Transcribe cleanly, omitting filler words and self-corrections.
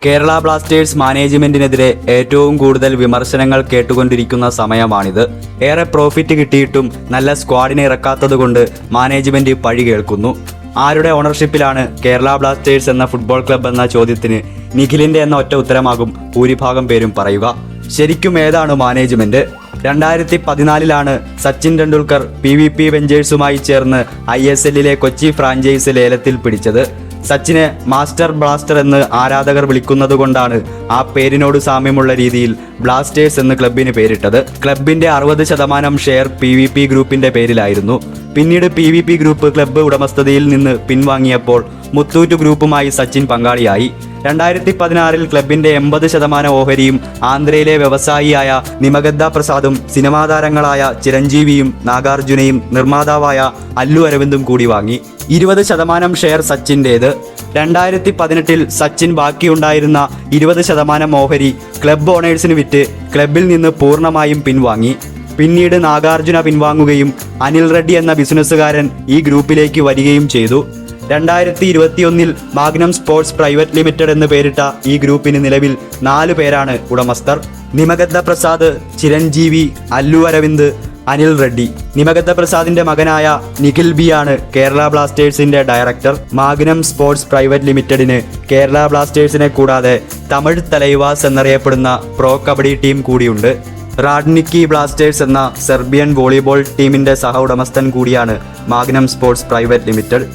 Kerala Blasters മാനേജ്മെന്റിനെതിരെ ഏറ്റവും കൂടുതൽ വിമർശനങ്ങൾ കേട്ടുകൊണ്ടിരിക്കുന്ന സമയമാണിത്. ഏറെ പ്രോഫിറ്റ് കിട്ടിയിട്ടും നല്ല സ്ക്വാഡിനെ ഇറക്കാത്തതുകൊണ്ട് മാനേജ്മെന്റ് പഴി കേൾക്കുന്നു. ആരുടെ ഓണർഷിപ്പിലാണ് കേരള ബ്ലാസ്റ്റേഴ്സ് എന്ന ഫുട്ബോൾ ക്ലബ്ബ് എന്ന ചോദ്യത്തിന് നിഖിലിന്റെ എന്ന ഒറ്റ ഉത്തരമാകും ഭൂരിഭാഗം പേരും പറയുക. ശരിക്കും ഏതാണ് മാനേജ്മെന്റ്? 2014 സച്ചിൻ ടെണ്ടുൽക്കർ PVP വെഞ്ചേഴ്സുമായി ചേർന്ന് ISLലെ കൊച്ചി ഫ്രാഞ്ചൈസ് ലേലത്തിൽ പിടിച്ചത്. സച്ചിനെ മാസ്റ്റർ ബ്ലാസ്റ്റർ എന്ന് ആരാധകർ വിളിക്കുന്നതുകൊണ്ടാണ് ആ പേരിനോട് സാമ്യമുള്ള രീതിയിൽ ബ്ലാസ്റ്റേഴ്സ് എന്ന് ക്ലബിന് പേരിട്ടത്. ക്ലബിന്റെ 60% ഷെയർ PVP ഗ്രൂപ്പിന്റെ പേരിലായിരുന്നു. പിന്നീട് PVP ഗ്രൂപ്പ് ക്ലബ്ബ് ഉടമസ്ഥതയിൽ നിന്ന് പിൻവാങ്ങിയപ്പോൾ മുത്തൂറ്റ് ഗ്രൂപ്പുമായി സച്ചിൻ പങ്കാളിയായി. 2016 ക്ലബിന്റെ 80% ഓഹരിയും ആന്ധ്രയിലെ വ്യവസായിയായ നിമഗദ്ദ പ്രസാദും സിനിമാ താരങ്ങളായ ചിരഞ്ജീവിയും നാഗാർജുനയും നിർമ്മാതാവായ അല്ലു അരവിന്ദും കൂടി വാങ്ങി. 20% ഷെയർ സച്ചിൻ്റേത്. 2018 സച്ചിൻ ബാക്കിയുണ്ടായിരുന്ന 20% ഓഹരി ക്ലബ് ഓണേഴ്സിന് വിറ്റ് ക്ലബിൽ നിന്ന് പൂർണ്ണമായും പിൻവാങ്ങി. പിന്നീട് നാഗാർജുന പിൻവാങ്ങുകയും അനിൽ റെഡ്ഡി എന്ന ബിസിനസ്സുകാരൻ ഈ ഗ്രൂപ്പിലേക്ക് വരികയും ചെയ്തു. 2021 മാഗ്നം സ്പോർട്സ് പ്രൈവറ്റ് ലിമിറ്റഡ് എന്ന് പേരിട്ട ഈ ഗ്രൂപ്പിന് നിലവിൽ 4 പേരാണ് ഉടമസ്ഥർ. നിമഗദ്ദ പ്രസാദ്, ചിരഞ്ജീവി, അല്ലു അരവിന്ദ്, അനിൽ റെഡ്ഡി. നിമഗദ്ദ പ്രസാദിന്റെ മകനായ നിഖിൽ ബി ആണ് കേരള ബ്ലാസ്റ്റേഴ്സിന്റെ ഡയറക്ടർ. മാഗ്നം സ്പോർട്സ് പ്രൈവറ്റ് ലിമിറ്റഡിന് കേരള ബ്ലാസ്റ്റേഴ്സിനെ കൂടാതെ തമിഴ് തലൈവാസ് എന്നറിയപ്പെടുന്ന പ്രോ കബഡി ടീം കൂടിയുണ്ട്. റാഡ്നിക്കി ബ്ലാസ്റ്റേഴ്സ് എന്ന സെർബിയൻ വോളിബോൾ ടീമിന്റെ സഹ ഉടമസ്ഥൻ കൂടിയാണ് മാഗ്നം സ്പോർട്സ് പ്രൈവറ്റ് ലിമിറ്റഡ്.